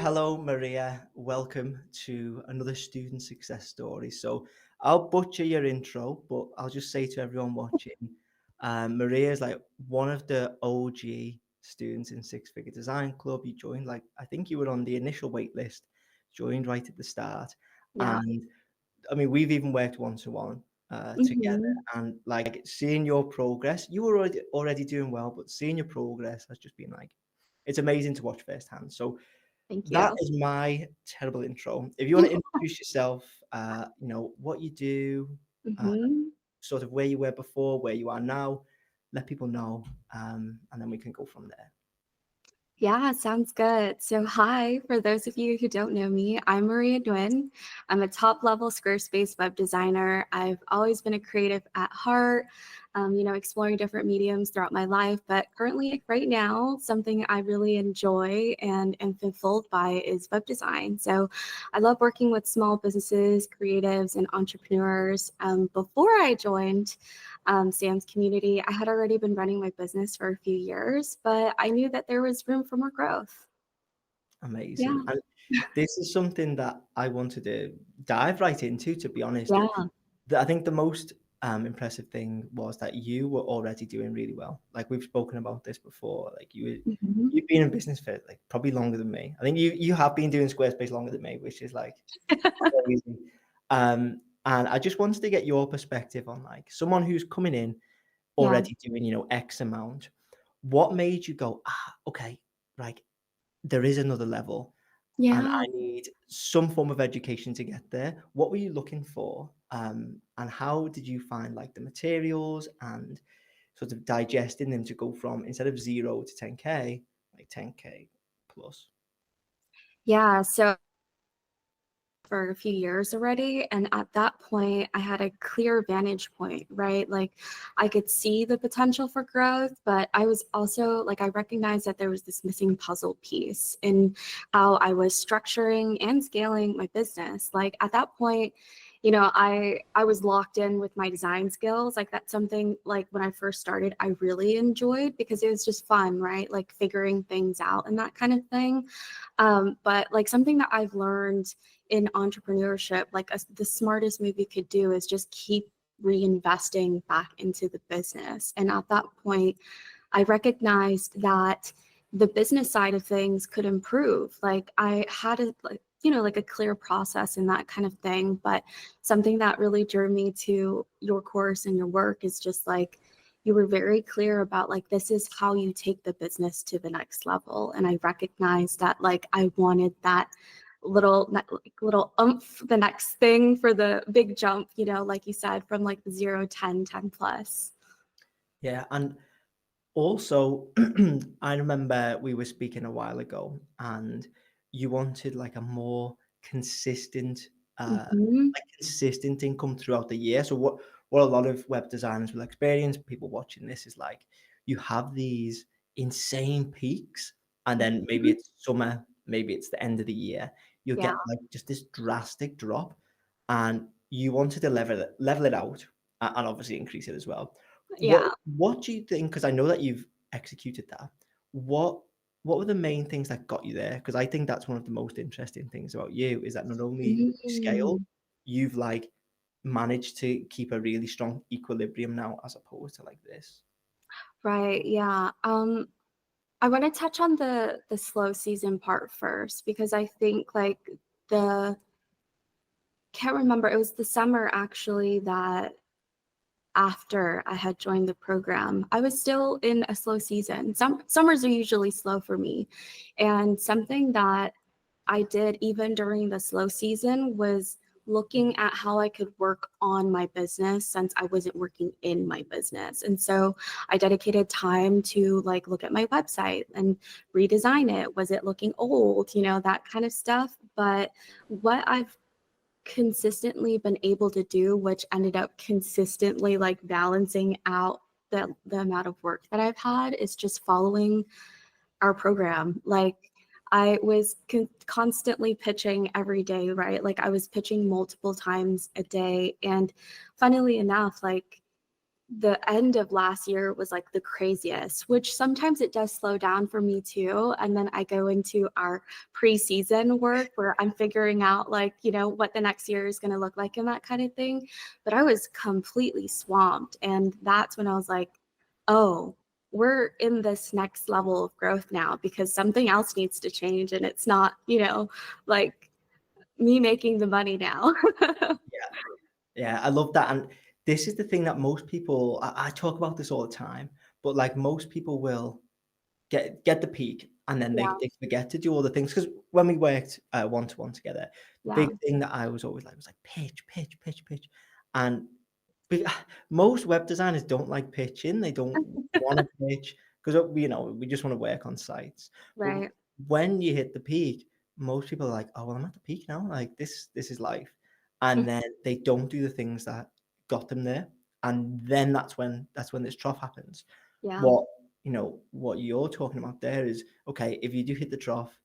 hello, Maria. Welcome to another student success story. So I'll butcher your intro, but I'll just say to everyone watching, Maria is like one of the OG students in Six Figure Design Club. You joined, like, I think you were on the initial wait list, joined right at the start. Yeah. And I mean, we've even worked one-to-one together. Mhm. And like seeing your progress, you were already doing well, but seeing your progress has just been like, it's amazing to watch firsthand. So Thank that you. is my terrible intro. If you want to introduce yourself, what you do, uh, Mhm. sort of where you were before, where you are now, let people know, and then we can go from there. Yeah, sounds good. So, hi, for those of you who don't know me, I'm Maria Nguyen. I'm a top level Squarespace web designer. I've always been a creative at heart, exploring different mediums throughout my life. But currently, right now, something I really enjoy and am fulfilled by is web design. So, I love working with small businesses, creatives, and entrepreneurs. Before I joined, Sam's community, I had already been running my business for a few years, but I knew that there was room for more growth. Amazing. Yeah, And this is something that I wanted to dive right into, to be honest. yeah. I think the most impressive thing was that you were already doing really well. Like we've spoken about this before. Like Mhm. you've been in business for like probably longer than me. I think you have been doing Squarespace longer than me, which is like crazy. And I just wanted to get your perspective on like someone who's coming in Yeah, already doing, X amount. What made you go, okay, like there is another level and yeah. I need some form of education to get there. What were you looking for? And how did you find like the materials and sort of digesting them to go from instead of 0 to 10K, like 10K plus? Yeah, so for a few years already, and at that point, I had a clear vantage point, right? Like, I could see the potential for growth, but I was also like, I recognized that there was this missing puzzle piece in how I was structuring and scaling my business. Like, at that point, I was locked in with my design skills. Like, that's something, like, when I first started, I really enjoyed because it was just fun, right? Like, figuring things out and that kind of thing. But like, something that I've learned in entrepreneurship, like, the smartest move you could do is just keep reinvesting back into the business. And at that point, I recognized that the business side of things could improve. Like, I had like a clear process and that kind of thing. But something that really drew me to your course and your work is just like, you were very clear about like, this is how you take the business to the next level. And I recognized that, like, I wanted that little oomph, the next thing for the big jump, like you said, from like the 0, 10, 10 plus. Yeah. And also, I remember we were speaking a while ago and you wanted like a more consistent, Mhm. consistent income throughout the year. So what a lot of web designers will experience, people watching this, is like you have these insane peaks, and then maybe Mhm. it's summer, maybe it's the end of the year, you'll Yeah. get like just this drastic drop, and you wanted to level it out, and obviously increase it as well. Yeah. What do you think? Because I know that you've executed that. What what were the main things that got you there? Because I think that's one of the most interesting things about you is that not only you scale, Mm. you've like managed to keep a really strong equilibrium now as opposed to like this. Right. Yeah. I want to touch on the slow season part first because I think like the can't remember, it was the summer actually that after I had joined the program, I was still in a slow season. Summers are usually slow for me. And something that I did even during the slow season was looking at how I could work on my business since I wasn't working in my business. And so I dedicated time to like look at my website and redesign it. Was it looking old? That kind of stuff. But what I've consistently been able to do, which ended up consistently like balancing out the amount of work that I've had, is just following our program. Like, I was constantly pitching every day, right? Like, I was pitching multiple times a day. And funnily enough, like, the end of last year was like the craziest, which sometimes it does slow down for me too. And then I go into our preseason work where I'm figuring out like, what the next year is going to look like and that kind of thing. But I was completely swamped. And that's when I was like, oh, we're in this next level of growth now because something else needs to change. And it's not, like me making the money now. Yeah. Yeah, I love that. And this is the thing that most people, I talk about this all the time, but like most people will get the peak and then Yeah. they forget to do all the things. Because when we worked one to one together, the Yeah. big thing that I was always like was like pitch, pitch, pitch, pitch. And be- most web designers don't like pitching. They don't want to pitch because we just want to work on sites. But Right. when you hit the peak, most people are like, "Oh well, I'm at the peak now. Like this is life," and then they don't do the things that got them there, and then that's when this trough happens. Yeah. What you're talking about there is okay. If you do hit the trough,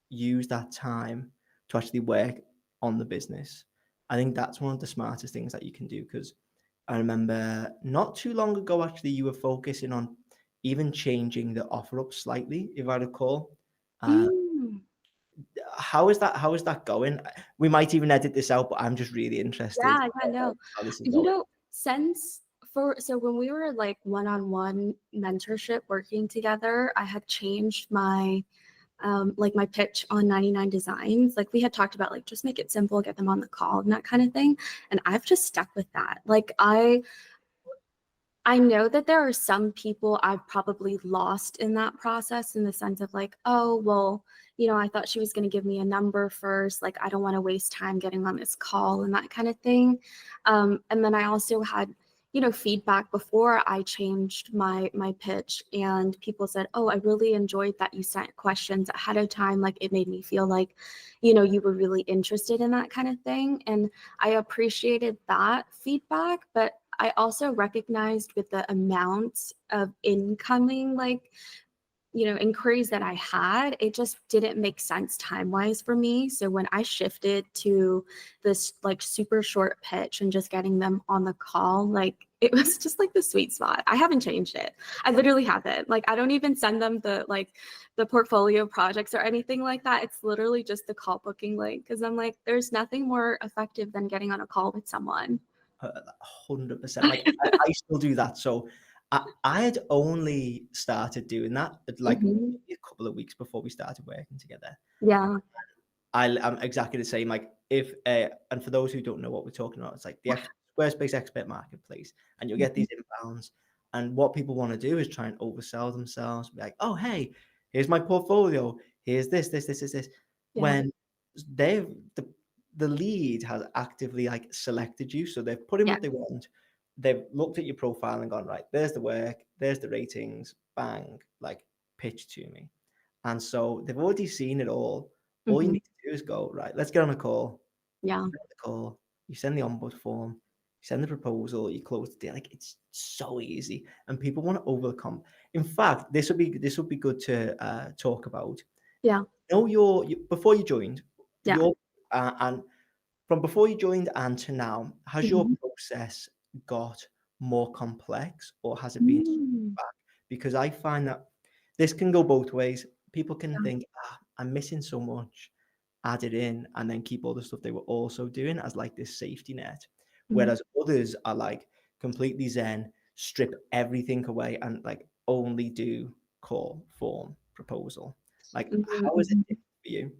use that time to actually work on the business. I think that's one of the smartest things that you can do because I remember not too long ago, actually, you were focusing on even changing the offer up slightly, if I recall. Uh, Mm. how is that going? We might even edit this out, but I'm just really interested Yeah, yeah, no. how this is You going. know, since so when we were like one-on-one mentorship working together, I had changed my like my pitch on 99 designs. Like we had talked about like just make it simple, get them on the call and that kind of thing. And I've just stuck with that. Like I know that there are some people I've probably lost in that process in the sense of like, oh, well, I thought she was going to give me a number first. Like, I don't want to waste time getting on this call and that kind of thing. And then I also had, feedback before I changed my pitch, and people said, oh, I really enjoyed that you sent questions ahead of time. Like, it made me feel like, you were really interested in that kind of thing. And I appreciated that feedback, but I also recognized with the amount of incoming, like, inquiries that I had, it just didn't make sense time-wise for me. So when I shifted to this like super short pitch and just getting them on the call, like it was just like the sweet spot. I haven't changed it. I literally haven't. Like I don't even send them the portfolio projects or anything like that. It's literally just the call booking link because I'm like, there's nothing more effective than getting on a call with someone. 100%. Like I still do that. So I had only started doing that like Mhm. maybe a couple of weeks before we started working together. Yeah. I'm exactly the same. Like if and for those who don't know what we're talking about, it's like the Squarespace expert marketplace, and you'll get Mhm. these inbounds. And what people want to do is try and oversell themselves. Be like, oh hey, here's my portfolio. Here's this. Yeah. When they've the lead has actively like selected you, so they've put in Yeah. what they want. They've looked at your profile and gone right. There's the work. There's the ratings. Bang, like pitch to me. And so they've already seen it all. All you Mhm. need to do is go, right, let's get on a call. Yeah. You get on the call, you send the onboard form, you send the proposal, you close the deal. Like it's so easy. And people want to overcome. In fact, this would be good to talk about. Yeah. Before you joined, Yeah. your and from before you joined and to now, has your Mhm. process got more complex or has it been Mm. back? Because I find that this can go both ways. People can Yeah. think, I'm missing so much, add it in, and then keep all the stuff they were also doing as like this safety net. Mhm. Whereas others are like completely zen, strip everything away and like only do call, form, proposal. Like, Mhm. how is it Mhm. different for you?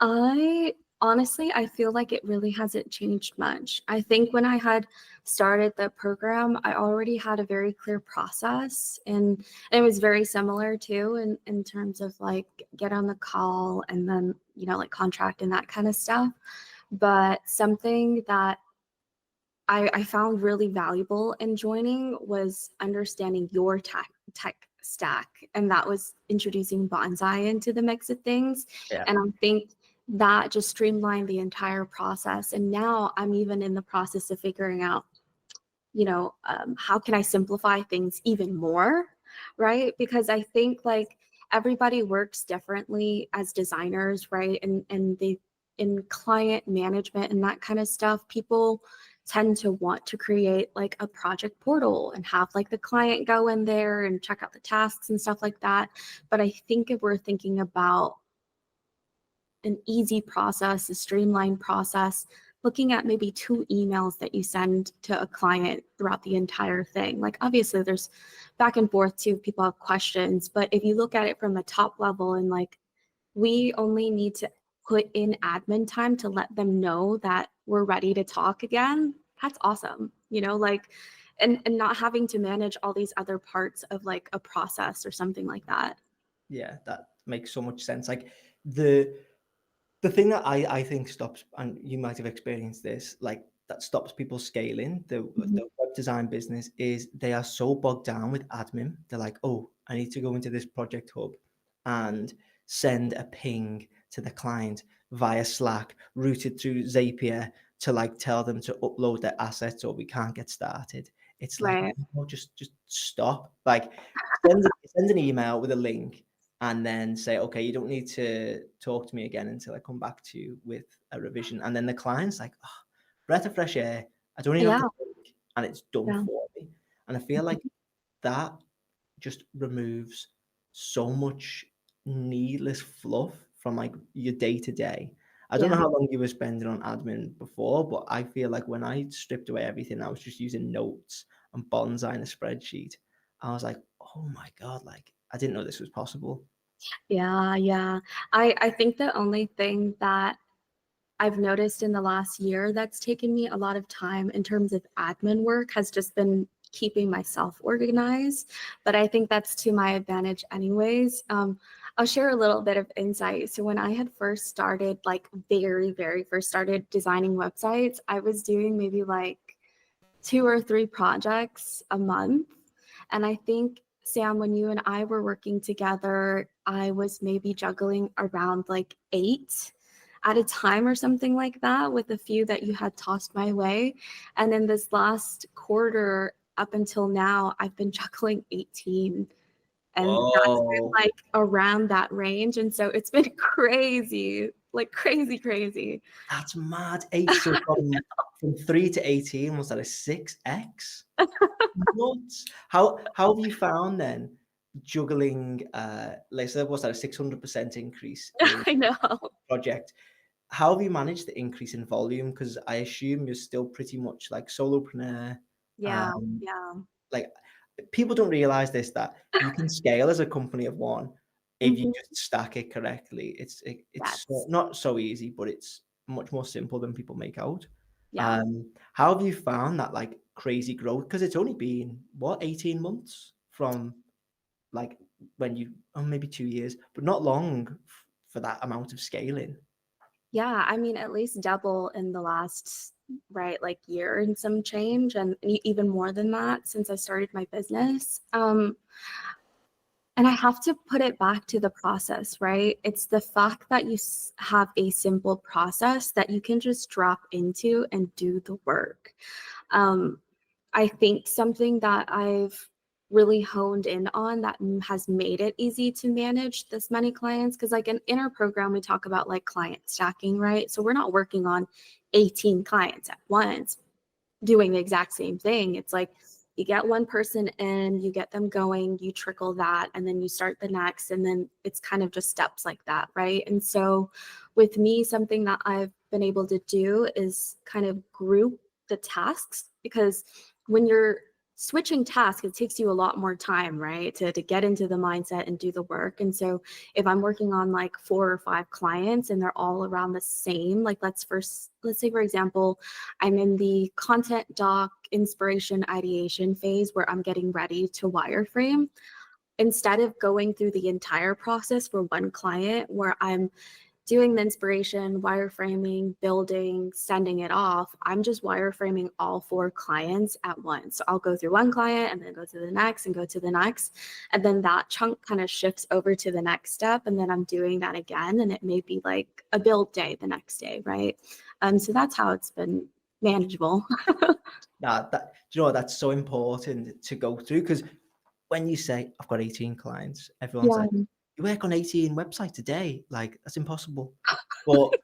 I honestly, I feel like it really hasn't changed much. I think when I had started the program, I already had a very clear process, and it was very similar too in terms of like get on the call and then, like contract and that kind of stuff. But something that I found really valuable in joining was understanding your tech stack, and that was introducing Bonsai into the mix of things. Yeah. And I think that just streamlined the entire process. And now I'm even in the process of figuring out, how can I simplify things even more, right? Because I think like everybody works differently as designers, right? And they in client management and that kind of stuff, people tend to want to create like a project portal and have like the client go in there and check out the tasks and stuff like that. But I think if we're thinking about an easy process, a streamlined process, looking at maybe 2 emails that you send to a client throughout the entire thing. Like obviously there's back and forth too, people have questions, but if you look at it from the top level and like we only need to put in admin time to let them know that we're ready to talk again, that's awesome. Like and not having to manage all these other parts of like a process or something like that. Yeah, that makes so much sense. Like the the thing that I think stops, and you might have experienced this, like that stops people scaling Mhm. the web design business is they are so bogged down with admin. They're like, oh, I need to go into this project hub and send a ping to the client via Slack, routed through Zapier to like tell them to upload their assets or we can't get started. It's like, Right. no, just stop. Like send an email with a link and then say, okay, you don't need to talk to me again until I come back to you with a revision. And then the client's like, oh, breath of fresh air. I don't even have Yeah. to think, and it's done Yeah. for me. And I feel like that just removes so much needless fluff from like your day to day. I don't know Yeah. how long you were spending on admin before, but I feel like when I stripped away everything, I was just using notes and bonsai in a spreadsheet. I was like, oh my God, like I didn't know this was possible. Yeah, yeah. I think the only thing that I've noticed in the last year that's taken me a lot of time in terms of admin work has just been keeping myself organized. But I think that's to my advantage anyways. I'll share a little bit of insight. So when I had first started, like very, very first started designing websites, I was doing maybe like 2 or 3 projects a month. And I think, Sam, when you and I were working together, I was maybe juggling around like 8 at a time or something like that, with a few that you had tossed my way. And then this last quarter, up until now, I've been juggling 18. And that's been Whoa. like around that range. And so it's been crazy, like crazy, crazy. That's mad. Eight. So from 3 to 18 was that a 6x? Nuts. How have you found then juggling let's say what's that a 600% increase in I know. project? How have you managed the increase in volume? Because I assume you're still pretty much like solopreneur. Yeah. Um, Yeah. like people don't realize this that you can scale as a company of one if you Mhm. just stack it correctly. It's Yes. not so easy, but it's much more simple than people make out. Yeah. How have you found that like crazy growth? Because it's only been what 18 months from like when you oh maybe 2 years, but not long for that amount of scaling. Yeah. I mean, at least double in the last, right, like year and some change, and even more than that since I started my business. And I have to put it back to the process, right? It's the fact that you have a simple process that you can just drop into and do the work. Um, I think something that I've really honed in on that has made it easy to manage this many clients, because like in our program we talk about like client stacking, right? So we're not working on 18 clients at once doing the exact same thing. It's like you get one person in, you get them going, you trickle that, and then you start the next. And then it's kind of just steps like that, right? And so with me, something that I've been able to do is kind of group the tasks, because when you're switching tasks, it takes you a lot more time, right? To get into the mindset and do the work. And so if I'm working on like 4 or 5 clients and they're all around the same, like let's say, for example, I'm in the content doc inspiration ideation phase where I'm getting ready to wireframe. Instead of going through the entire process for one client where I'm doing the inspiration, wireframing, building, sending it off, I'm just wireframing all 4 clients at once. So I'll go through one client and then go to the next and go to the next. And then that chunk kind of shifts over to the next step. And then I'm doing that again. And it may be like a build day the next day, right? So that's how it's been manageable. That do you know what, that's so important to go through because when you say I've got 18 clients, everyone's Yeah. like, you work on 18 websites a day, like that's impossible. But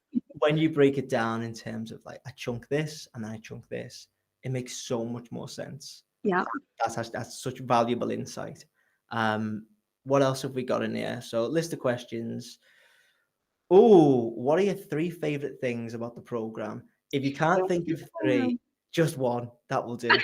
when you break it down in terms of like I chunk this and then I chunk this, it makes so much more sense. Yeah. That's such valuable insight. What else have we got in here? So list of questions. Oh, what are your three favorite things about the program? If you can't think of three, just one. That will do.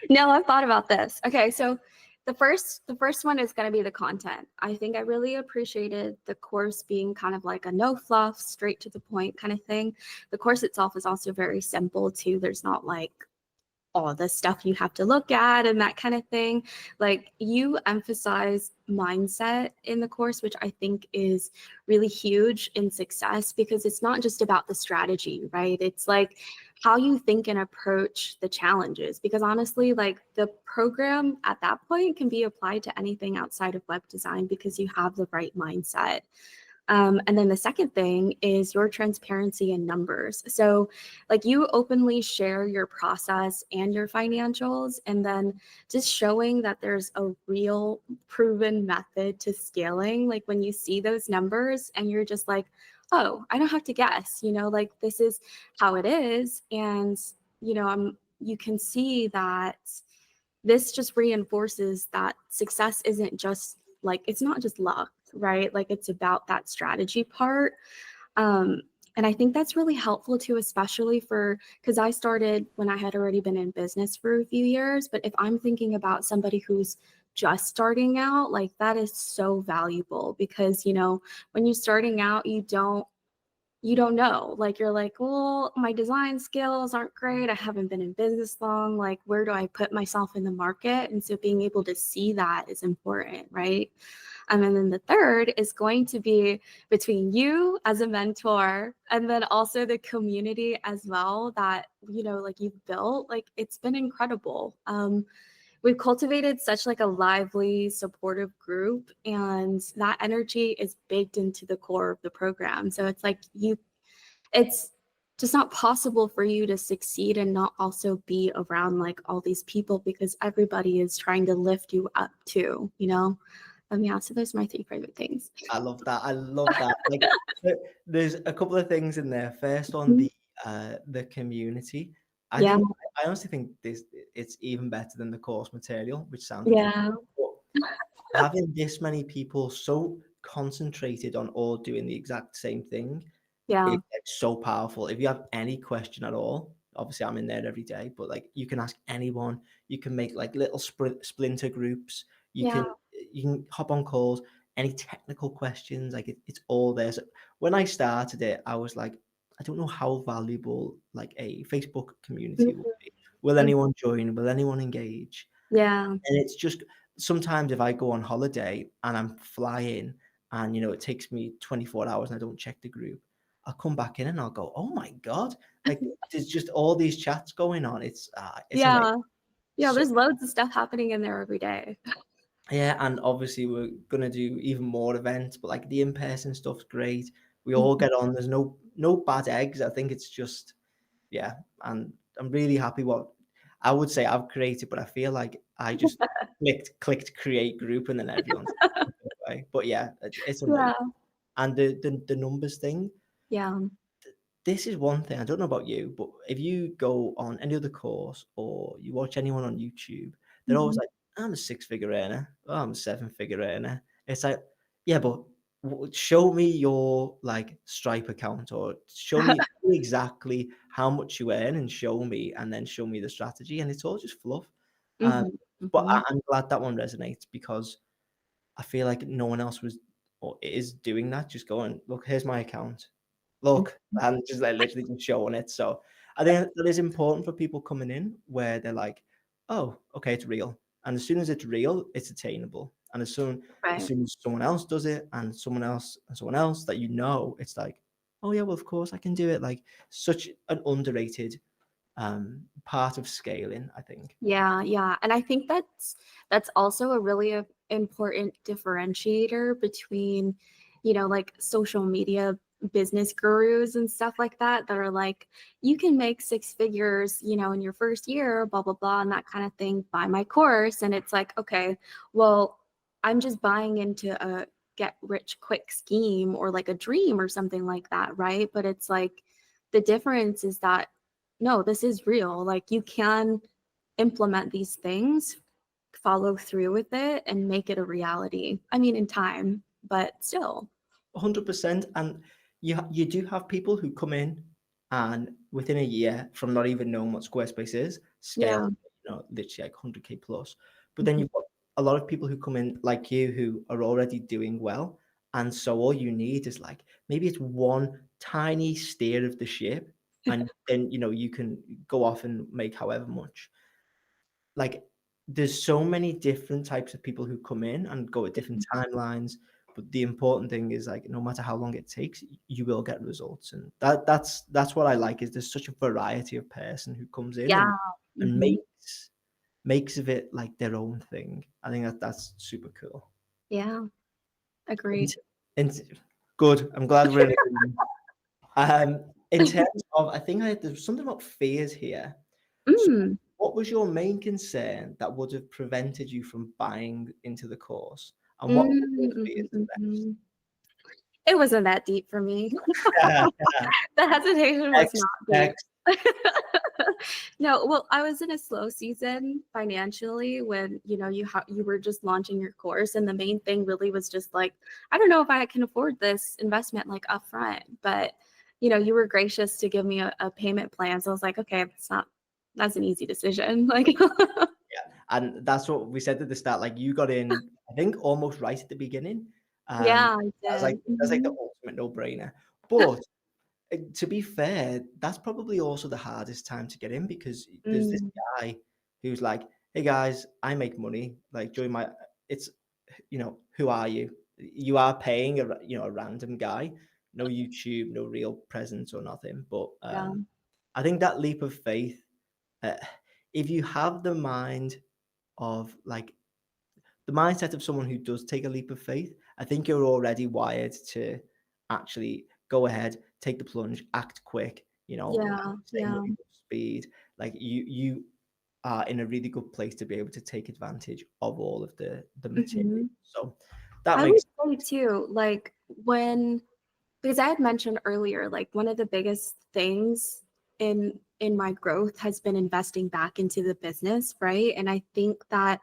No, I've thought about this. Okay, so the first one is going to be the content. I think I really appreciated the course being kind of like a no fluff, straight to the point kind of thing. The course itself is also very simple too. There's not like all the stuff you have to look at and that kind of thing. Like you emphasize mindset in the course, which I think is really huge in success because it's not just about the strategy, right? It's like how you think and approach the challenges. Because honestly, like the program at that point can be applied to anything outside of web design because you have the right mindset. And then the second thing is your transparency in numbers. So, like, you openly share your process and your financials, and then just showing that there's a real proven method to scaling. Like, when you see those numbers and you're just like, oh, I don't have to guess, like, this is how it is. And, you can see that this just reinforces that success isn't just like, it's not just luck, right? Like it's about that strategy part. Um, and I think that's really helpful too, especially because I started when I had already been in business for a few years. But if I'm thinking about somebody who's just starting out, like that is so valuable because, when you're starting out, you don't know. Like you're like, well, my design skills aren't great. I haven't been in business long. Like, where do I put myself in the market? And so being able to see that is important, right? And then the third is going to be between you as a mentor and then also the community as well that, like you've built. Like it's been incredible. We've cultivated such like a lively, supportive group, and that energy is baked into the core of the program. So it's like it's just not possible for you to succeed and not also be around like all these people because everybody is trying to lift you up too, Yeah, so those are my three favorite things. I love that. I love that. Like, there's a couple of things in there. First, on Mhm. the community, I Yeah, think I honestly think it's even better than the course material, which sounds ridiculous. yeah, But having this many people so concentrated on all doing the exact same thing is yeah, like so powerful. If you have any question at all, obviously I'm in there every day, but like you can ask anyone. You can make like little splinter groups. You can yeah. you can hop on calls. Any technical questions, like it's all there. So when I started it, I was like, I don't know how valuable like a Facebook community will Mhm, be. Will mhm. anyone join? Will anyone engage? Yeah, And it's just sometimes if I go on holiday and I'm flying and, it takes me 24 hours and I don't check the group, I'll come back in and I'll go, "Oh my God." Like, there's just all these chats going on. It's amazing. yeah, yeah. So There's loads of stuff happening in there every day. yeah, and obviously we're gonna do even more events, but, like, the in-person stuff's great. We all get on. There's no bad eggs. I think it's just yeah, and I'm really happy what I would say I've created, but I feel like I just clicked create group and then everyone's away. But yeah, it's amazing. Yeah, And the numbers thing, yeah. this is one thing, I don't know about you, but if you go on any other course or you watch anyone on YouTube, they're always Mhm. like, "I'm a six-figure earner. Oh, I'm a seven-figure earner." It's like, yeah, but show me your like Stripe account or show me exactly how much you earn and show me, and then show me the strategy, and it's all just fluff. Um, Mhm, but mhm. I'm glad that one resonates because I feel like no one else was or is doing that. Just going, look, here's my account. Look, Mhm. and just like literally just showing it. So I think that is important for people coming in where they're like, oh, okay, it's real. And as soon as it's real, it's attainable. And as Right. soon as someone else does it and someone else that it's like, oh yeah, well, of course I can do it. Like such an underrated part of scaling, I think. Yeah, yeah. And I think that's also a really important differentiator between, like social media business gurus and stuff like that are like, you can make six figures, in your first year, blah, blah, blah, and that kind of thing, buy my course. And it's like, okay, well, I'm just buying into a get rich quick scheme or like a dream or something like that, right? But it's like the difference is that no, this is real. Like you can implement these things, follow through with it, and make it a reality. I mean, in time, but still. 100%. And you do have people who come in and within a year from not even knowing what Squarespace is, scale, Yeah. literally like 100K plus. But then Mhm. you've got a lot of people who come in like you who are already doing well. And so all you need is like maybe it's one tiny steer of the ship, and then you can go off and make however much. Like there's so many different types of people who come in and go at different timelines, but the important thing is like no matter how long it takes, you will get results. And that's what I like is there's such a variety of person who comes in Yeah. and Hmm. makes of it like their own thing. I think that's super cool. Yeah. And, Agreed. and good. I'm glad we're in agreement. In terms of, I think there's something about fears here. So Mm. what was your main concern that would have prevented you from buying into the course? And what were Mm, your mhm, fears the rest? mhm. It wasn't that deep for me. The hesitation was Next, not deep. next. No, well, I was in a slow season financially when, you were just launching your course, and the main thing really was just like, I don't know if I can afford this investment like upfront, but you were gracious to give me a payment plan. So I was like, okay, that's an easy decision. Like, Yeah, and that's what we said at the start. Like you got in, I think, almost right at the beginning. yeah, I Like did. that's like the Mhm. ultimate no-brainer. But to be fair, that's probably also the hardest time to get in because there's this Mm, guy who's like, "Hey guys, I make money. Like join my." It's who are you? You are paying a random guy, no YouTube, no real presence or nothing. But yeah, I think that leap of faith, uh, if you have like the mindset of someone who does take a leap of faith, I think you're already wired to actually go ahead, take the plunge, act quick, yeah, say yeah. moving up speed. Like you are in a really good place to be able to take advantage of all of the material. Mhm. So that I would makes say too, like because I had mentioned earlier, like one of the biggest things in my growth has been investing back into the business, right? And I think that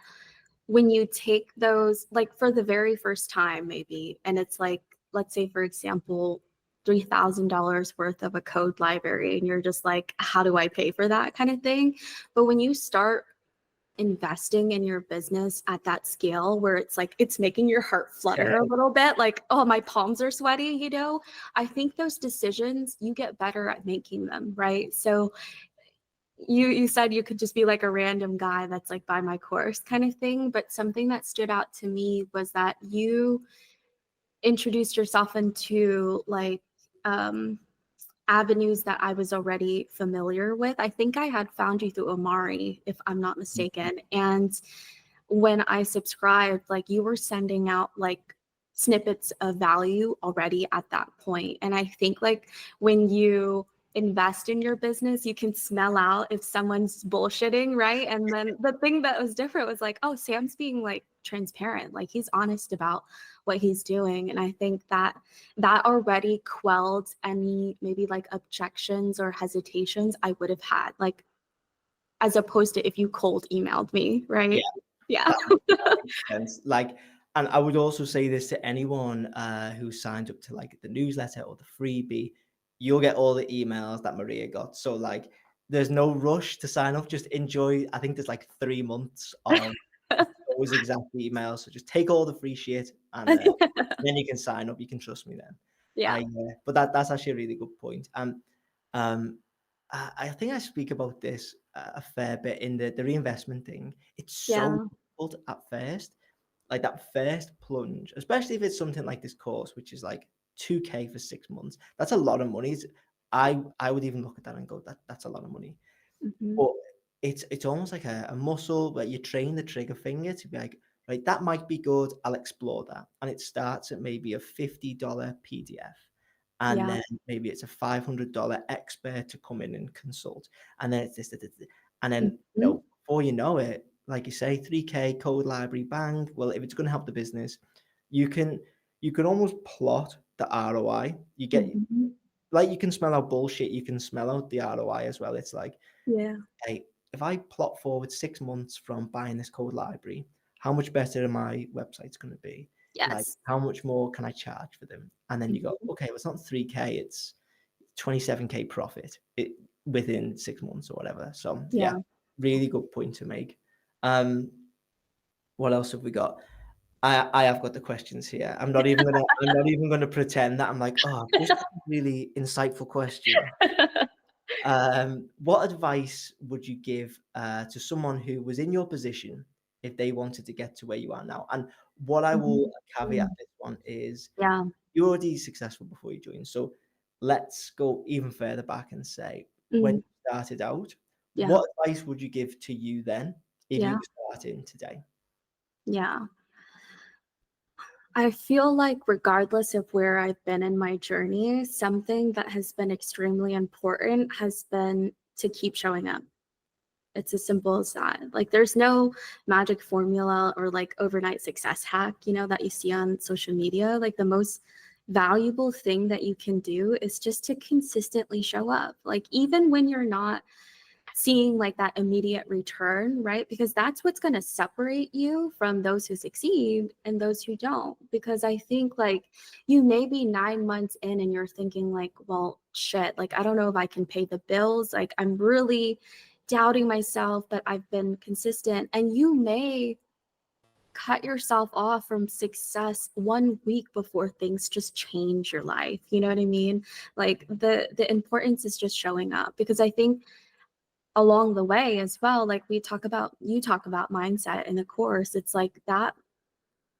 when you take those, like for the very first time, maybe, and it's like, let's say, for example, $3,000 worth of a code library, and you're just like, how do I pay for that kind of thing? But when you start investing in your business at that scale where it's like it's making your heart flutter a little bit, like, oh, my palms are sweaty, I think those decisions, you get better at making them, right? So you said you could just be like a random guy that's like, buy my course kind of thing, but something that stood out to me was that you introduced yourself into like um avenues that I was already familiar with. I think I had found you through Amari, if I'm not mistaken. And when I subscribed, like you were sending out like snippets of value already at that point. And I think like when you invest in your business, you can smell out if someone's bullshitting, right? And then the thing that was different was like, oh, Sam's being like transparent, like he's honest about what he's doing. And I think that already quelled any maybe like objections or hesitations I would have had, like as opposed to if you cold emailed me, yeah, right? Yeah. that makes sense. Like, and I would also say this to anyone who signed up to like the newsletter or the freebie, you'll get all the emails that Maria got. So like, there's no rush to sign up. Just enjoy. I think there's like 3 months of those exact emails. So just take all the free shit and then you can sign up. You can trust me then. Yeah. But that's actually a really good point. Um, I think I speak about this a fair bit in the reinvestment thing. It's so Yeah. difficult at first, like that first plunge, especially if it's something like this course, which is like 2K for 6 months. That's a lot of money. I would even look at that and go, that's a lot of money. Hmm. But it's almost like a muscle where you train the trigger finger to be like, right, that might be good. I'll explore that. And it starts at maybe a $50 PDF. And Yeah. then maybe it's a $500 expert to come in and consult. And then it's this. And then, Hmm. before you know it, like you say, 3K code library, bang. Well, if it's going to help the business, you can you can almost plot the ROI. You get Mhm. like you can smell out bullshit, you can smell out the ROI as well. It's like, Yeah. hey, if I plot forward 6 months from buying this code library, how much better are my websites going to be? Like, Yes. how much more can I charge for them? And then you go, Mhm. okay, well, it's not 3K, it's 27K profit within 6 months or whatever. So, yeah, Yeah. really good point to make. Um, what else have we got? I have got the questions here. I'm not even gonna pretend that I'm like, oh, this is a really insightful question. What advice would you give to someone who was in your position if they wanted to get to where you are now? And what I will Mhm. caveat Mm. this one is Yeah. you're already successful before you joined. So let's go even further back and say when Mm. you started out, Yeah. what advice would you give to you then if you Yeah. were starting today? Yeah. I feel like regardless of where I've been in my journey, something that has been extremely important has been to keep showing up. It's as simple as that. Like, there's no magic formula or like overnight success hack, that you see on social media. Like, the most valuable thing that you can do is just to consistently show up. Like, even when you're not seeing like that immediate return, right? Because that's what's going to separate you from those who succeed and those who don't. Because I think like you may be 9 months in and you're thinking like, well, shit, like I don't know if I can pay the bills. Like I'm really doubting myself, but I've been consistent. And you may cut yourself off from success 1 week before things just change your life. You know what I mean? Like the importance is just showing up, because I think along the way as well, like you talk about mindset in the course, it's like that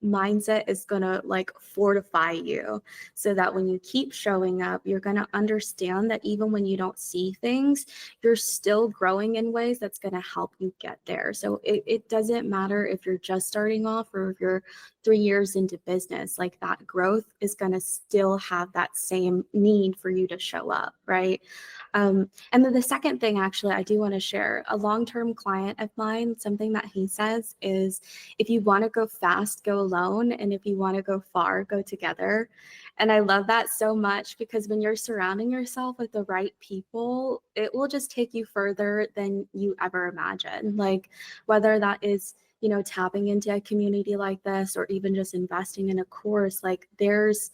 mindset is going to like fortify you so that when you keep showing up, you're going to understand that even when you don't see things, you're still growing in ways that's going to help you get there. So it doesn't matter if you're just starting off or if you're 3 years into business, like that growth is going to still have that same need for you to show up, right? And then the second thing, actually, I do want to share a long-term client of mine, something that he says is, if you want to go fast, go alone. And if you want to go far, go together. And I love that so much, because when you're surrounding yourself with the right people, it will just take you further than you ever imagined. Like whether that is, tapping into a community like this or even just investing in a course, like there's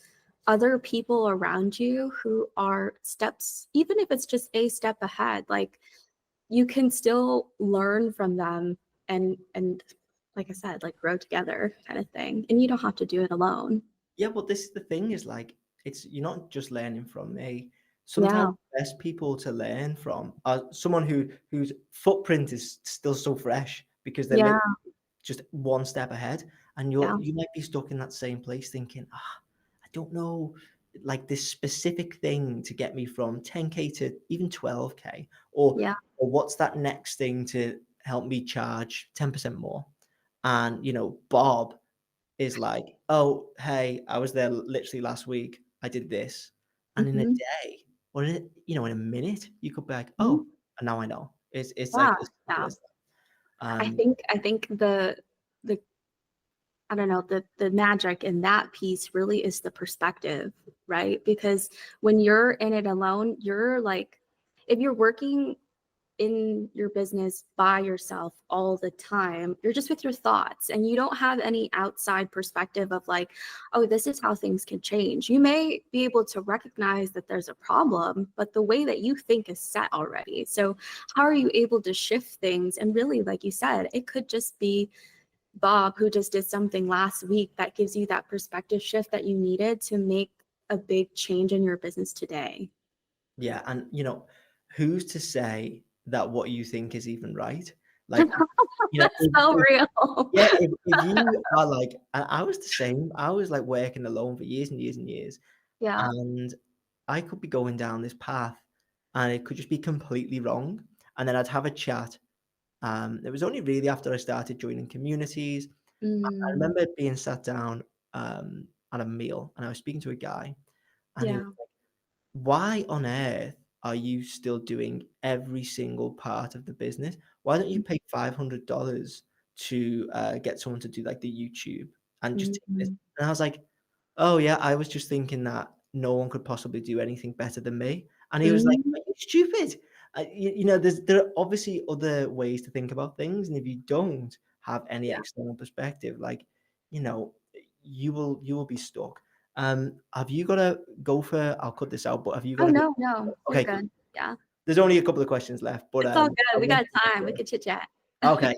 other people around you who are steps, even if it's just a step ahead, like you can still learn from them and like I said, like grow together kind of thing. And you don't have to do it alone. Yeah, but this is the thing is like it's you're not just learning from me. Sometimes Yeah. the best people to learn from are someone whose footprint is still so fresh because they're Yeah. just one step ahead, and Yeah. you might be stuck in that same place thinking, ah, I don't know, like this specific thing to get me from 10K to even 12K, Yeah. or what's that next thing to help me charge 10% more, and Bob is like, "Oh, hey, I was there literally last week. I did this." And in a Hmm. day or in a minute, you could be like, "Oh, Hmm. and now I know." It's like Yeah. as simple Yeah. as that. I think the I don't know, the magic in that piece really is the perspective, right? Because when you're in it alone, you're like, if you're working in your business by yourself all the time, you're just with your thoughts and you don't have any outside perspective of like, oh, this is how things can change. You may be able to recognize that there's a problem, but the way that you think is set already. So how are you able to shift things? And really, like you said, it could just be Bob who just did something last week that gives you that perspective shift that you needed to make a big change in your business today. Yeah, and who's to say that what you think is even right? Like, That's so real. yeah, if you are like, I was the same. I was like working alone for years and years and years, Yeah. and I could be going down this path, and it could just be completely wrong. And then I'd have a chat. It was only really after I started joining communities. I Mm, remember being sat down at a meal, and I was speaking to a guy, and he was yeah. like, "Why on earth are you still doing every single part of the business? Why don't you pay $500 to get someone to do like the YouTube and just take this?" Mhm. And I was like, oh yeah, I was just thinking that no one could possibly do anything better than me. And he was like, Mhm. are you stupid? There are obviously other ways to think about things. And if you don't have any Yeah. external perspective, like, you know, you will be stuck. Have you got to go for, I'll cut this out, but have you got Oh, to go? no, no, you're Okay, cool. good. Yeah. There's only a couple of questions left, but It's all I good. We want got time. We to, could chit chat. okay.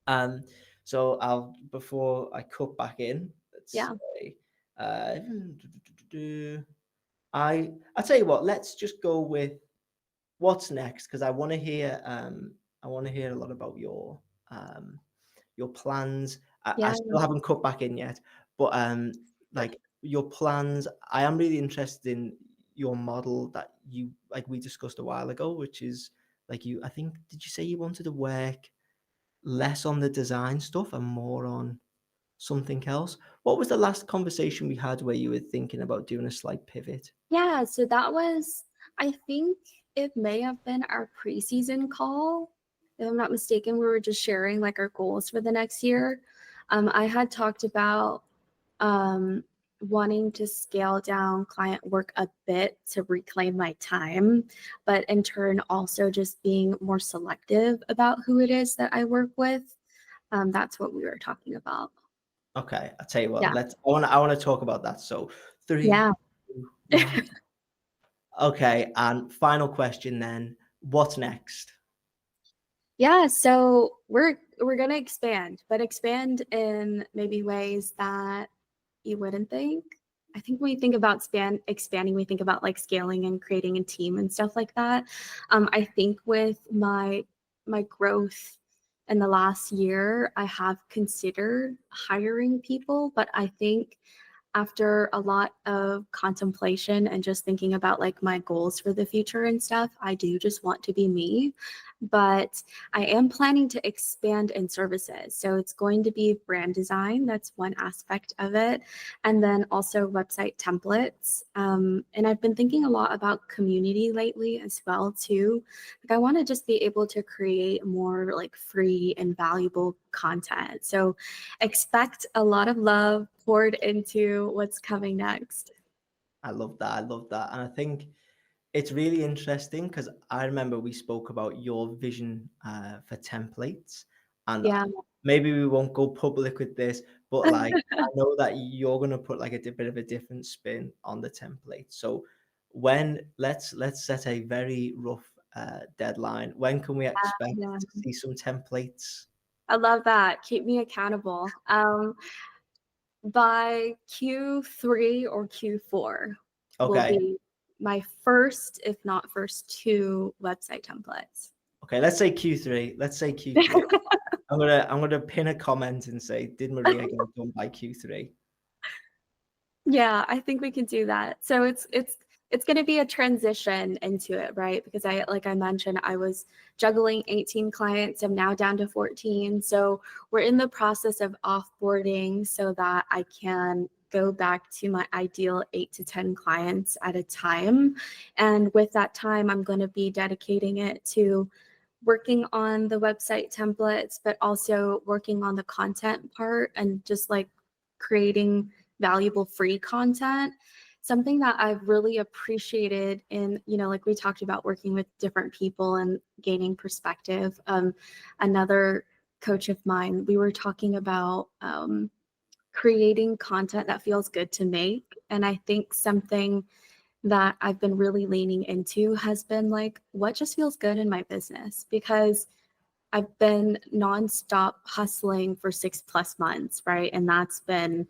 Um, so I'll before I cut back in, let's Yeah. say, I tell you what, let's just go with what's next because I want to hear a lot about your plans. I Yeah. still haven't cut back in yet, but like your plans, I am really interested in your model that you like we discussed a while ago, which is like you. I think did you say you wanted to work less on the design stuff and more on something else? What was the last conversation we had where you were thinking about doing a slight pivot? Yeah, so that was, I think it may have been our preseason call. If I'm not mistaken, we were just sharing like our goals for the next year. I had talked about um, wanting to scale down client work a bit to reclaim my time, but in turn also just being more selective about who it is that I work with. That's what we were talking about. Okay, I'll tell you what, Yeah. let's I wanna talk about that. So 3, Yeah. 2, 1. Okay, and final question then, what's next? Yeah, so we're gonna expand, but expand in maybe ways that you wouldn't think. I think when we think about expanding, we think about like scaling and creating a team and stuff like that. I think with my growth in the last year, I have considered hiring people, but I think after a lot of contemplation and just thinking about like my goals for the future and stuff, I do just want to be me. But I am planning to expand in services. So it's going to be brand design. That's one aspect of it. And then also website templates. And I've been thinking a lot about community lately as well, too. Like I want to just be able to create more like free and valuable content. So expect a lot of love poured into what's coming next. I love that, and I think it's really interesting because I remember we spoke about your vision, for templates, and Yeah. maybe we won't go public with this, but, like, I know that you're gonna put, like, a bit of a different spin on the template, so let's set a very rough, deadline. When can we expect Yeah. to see some templates? I love that. Keep me accountable. By Q3 or Q4 will Okay, be my first, if not first two website templates. okay, let's say Q3, let's say Q3. I'm gonna pin a comment and say, "Did Maria get it done by Q3?" Yeah, I think we can do that. So it's going to be a transition into it, right? Because I like I mentioned I was juggling 18 clients. I'm now down to 14. So we're in the process of offboarding so that I can go back to my ideal 8 to 10 clients at a time. And with that time, I'm going to be dedicating it to working on the website templates, but also working on the content part and just like creating valuable free content. Something that I've really appreciated in, like we talked about working with different people and gaining perspective. Another coach of mine, we were talking about creating content that feels good to make. And I think something that I've been really leaning into has been like, what just feels good in my business? Because I've been nonstop hustling for 6+ months, right? And that's been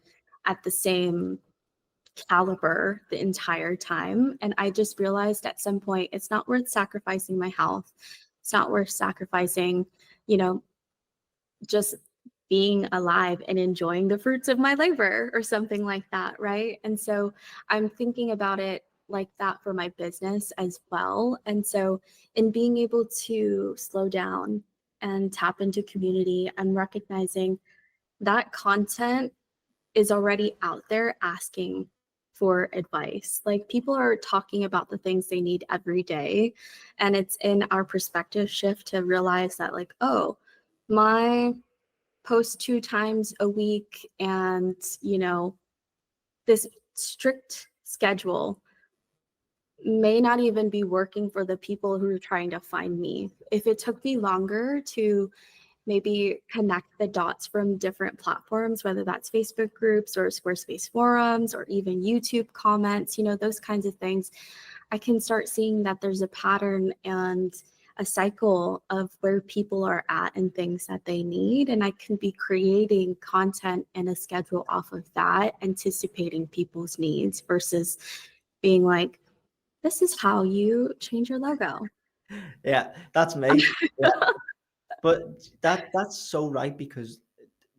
at the same caliber the entire time. And I just realized at some point it's not worth sacrificing my health. It's not worth sacrificing, you know, just being alive and enjoying the fruits of my labor or something like that, right? And so I'm thinking about it like that for my business as well. And so in being able to slow down and tap into community and recognizing that content is already out there asking for advice. Like people are talking about the things they need every day. And it's in our perspective shift to realize that, like, oh, my post 2 times a week and, this strict schedule may not even be working for the people who are trying to find me. If it took me longer to maybe connect the dots from different platforms, whether that's Facebook groups or Squarespace forums or even YouTube comments, those kinds of things, I can start seeing that there's a pattern and a cycle of where people are at and things that they need. And I can be creating content and a schedule off of that, anticipating people's needs versus being like, this is how you change your logo. Yeah, that's me. Yeah. But that's so right, because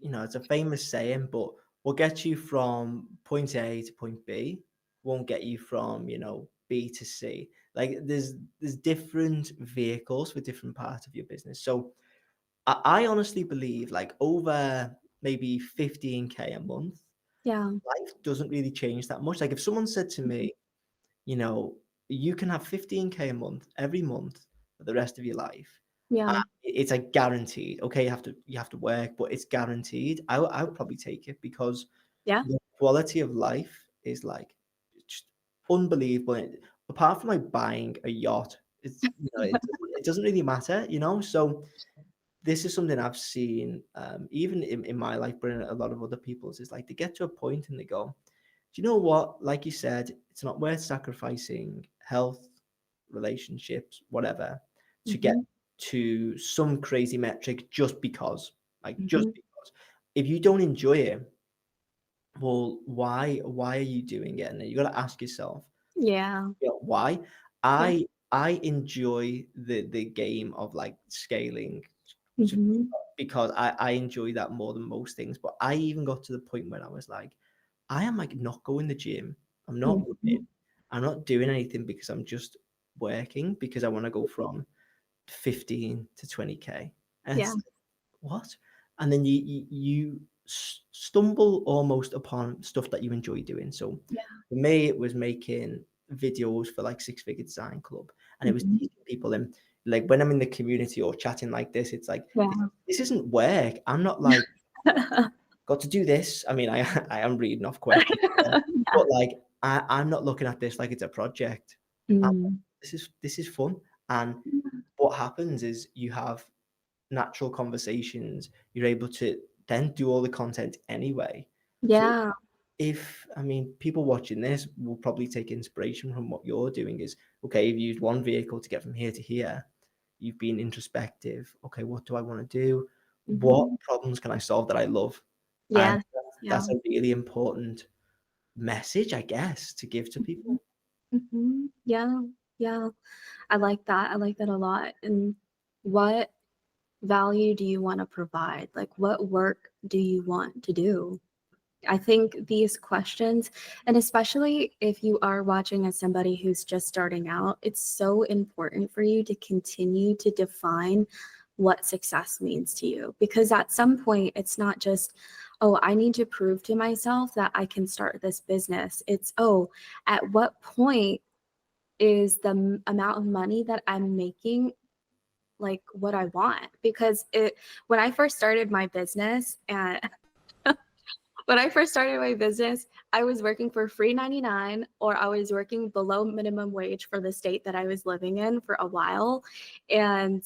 it's a famous saying, but what gets you from point A to point B won't get you from, B to C. Like there's different vehicles for different parts of your business. So I honestly believe, like, over maybe 15K a month, Yeah. life doesn't really change that much. Like if someone said to me, you know, you can have 15K a month every month for the rest of your life. Yeah. It's like guaranteed. Okay, you have to work, but it's guaranteed. I would probably take it, because Yeah. the quality of life is like just unbelievable. Apart from like buying a yacht, it doesn't really matter. So this is something I've seen, even in my life, but in a lot of other people's, is like they get to a point and they go, do you know what? Like you said, it's not worth sacrificing health, relationships, whatever, to get Mm-hmm. to some crazy metric just because. Like just Mm-hmm. because. If you don't enjoy it, well, why are you doing it? And you got to ask yourself, Yeah. why? Yeah. I enjoy the game of like scaling, just Mm-hmm. because I enjoy that more than most things. But I even got to the point where I was like, I am like not going to the gym. I'm not Mm-hmm. running. I'm not doing anything, because I'm just working because I want to go from 15 to 20K. And Yeah. it's what? And then you stumble almost upon stuff that you enjoy doing. So Yeah. for me, it was making videos for like Six Figure Design Club, and it was Mm-hmm. teaching people. And like when I'm in the community or chatting like this, it's like Yeah. this isn't work. I'm not like got to do this. I mean, I I am reading off questions, Yeah. but like I'm not looking at this like it's a project. Um, Mm. this is fun, and what happens is you have natural conversations. You're able to then do all the content anyway. So Yeah. if, I mean, people watching this will probably take inspiration from what you're doing. Is okay, you've used one vehicle to get from here to here. You've been introspective. Okay, what do I want to do? What Mm-hmm. problems can I solve that I love? And Yeah. Yeah. that's a really important message, I guess, to give to Mm-hmm. people. Mm-hmm. Yeah. Yeah. I like that. I like that a lot. And what value do you want to provide? Like, what work do you want to do? I think these questions, and especially if you are watching as somebody who's just starting out, it's so important for you to continue to define what success means to you. Because at some point, it's not just, oh, I need to prove to myself that I can start this business. It's, oh, at what point is the amount of money that I'm making like what I want? Because when I first started my business, and when I first started my business, I was working for free 99, or I was working below minimum wage for the state that I was living in for a while. And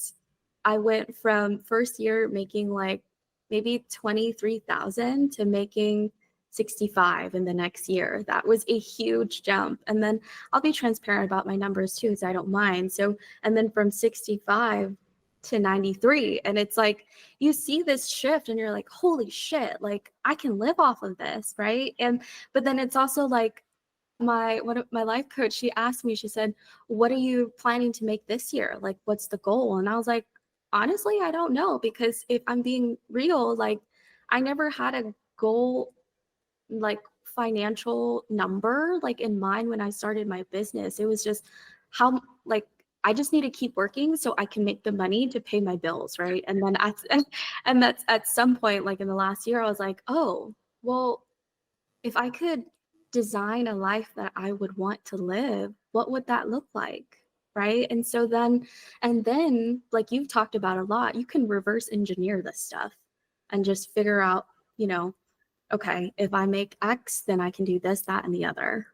I went from first year making like maybe 23,000 to making 65 in the next year. That was a huge jump. And then I'll be transparent about my numbers too, because I don't mind. So, and then from 65 to 93. And it's like, you see this shift and you're like, holy shit, like I can live off of this. Right. But then it's also like, my life coach, she asked me, she said, what are you planning to make this year? Like, what's the goal? And I was like, honestly, I don't know, because if I'm being real, like I never had a goal, like financial number, like in mind when I started my business. It was just how, like, I just need to keep working so I can make the money to pay my bills, right? And then and that's at some point, like in the last year, I was like, oh, well, if I could design a life that I would want to live, what would that look like? Right. And then, like you've talked about a lot, you can reverse engineer this stuff and just figure out, you know, okay, if I make X, then I can do this, that, and the other.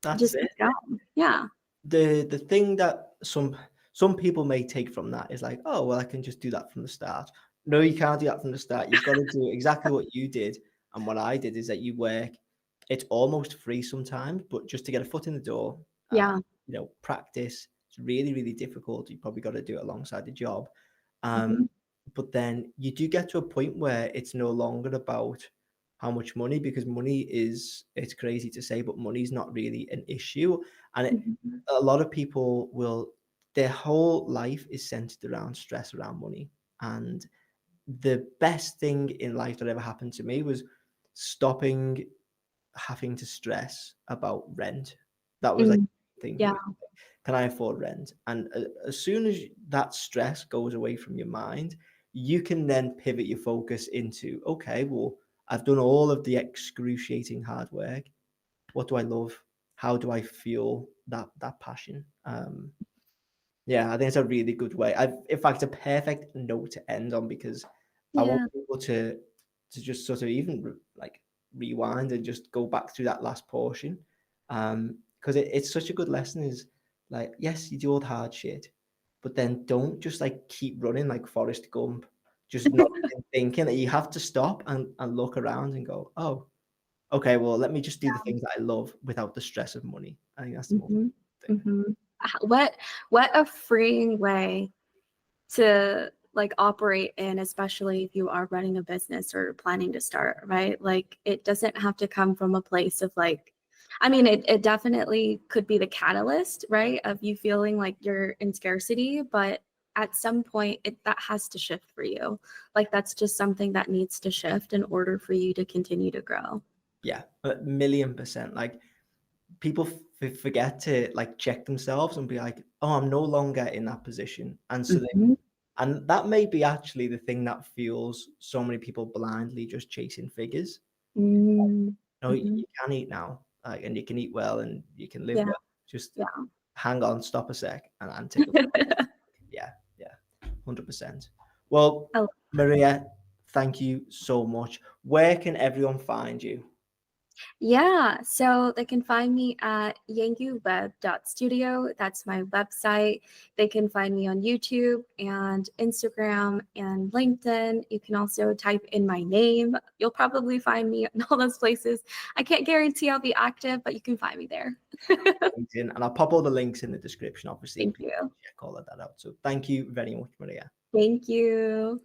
That's Just it. keep going. Yeah. The thing that some people may take from that is like, oh well, I can just do that from the start. No, you can't do that from the start. You've got to do exactly what you did and what I did, is that you work. It's almost free sometimes, but just to get a foot in the door, Yeah. practice. It's really really difficult. You probably got to do it alongside the job. Um, Mhm. but then you do get to a point where it's no longer about how much money, because money is, it's crazy to say, but money's not really an issue. And Mhm. a lot of people will, their whole life is centered around stress around money. And the best thing in life that ever happened to me was stopping having to stress about rent. That was like Mm. the thing for Yeah. me. Can I afford rent? And as soon as that stress goes away from your mind, you can then pivot your focus into, okay, well, I've done all of the excruciating hard work. What do I love? How do I feel that passion? Yeah, I think it's a really good way. In fact, a perfect note to end on, because I want Yeah. people to just sort of even like rewind and just go back through that last portion, because it's such a good lesson. Is like, yes, you do all the hard shit, but then don't just like keep running like Forrest Gump, just not even thinking. That you have to stop and look around and go, oh, okay, well, let me just do the things that I love without the stress of money. I think that's the most Mhm. thing. Mhm. What a freeing way to like operate in, especially if you are running a business or planning to start, right? Like it doesn't have to come from a place of like, I mean, it definitely could be the catalyst, right? Of you feeling like you're in scarcity, but at some point that has to shift for you. Like that's just something that needs to shift in order for you to continue to grow. Yeah, 1,000,000%. Like, people forget to like check themselves and be like, oh, I'm no longer in that position. And so they, Mhm. and that may be actually the thing that fuels so many people blindly just chasing figures. Mm. No, Mhm. you can eat now, and you can eat well and you can live Yeah. well. Just Yeah. hang on, stop a sec, and take a, yeah, yeah, 100%. Well, I Maria, thank you so much. Where can everyone find you? Yeah, so they can find me at yanguweb.studio. That's my website. They can find me on YouTube and Instagram and LinkedIn. You can also type in my name. You'll probably find me in all those places. I can't guarantee I'll be active, but you can find me there. LinkedIn, and I'll pop all the links in the description, obviously, if Thank people you. check all of that out. So thank you very much, Maria. Thank you.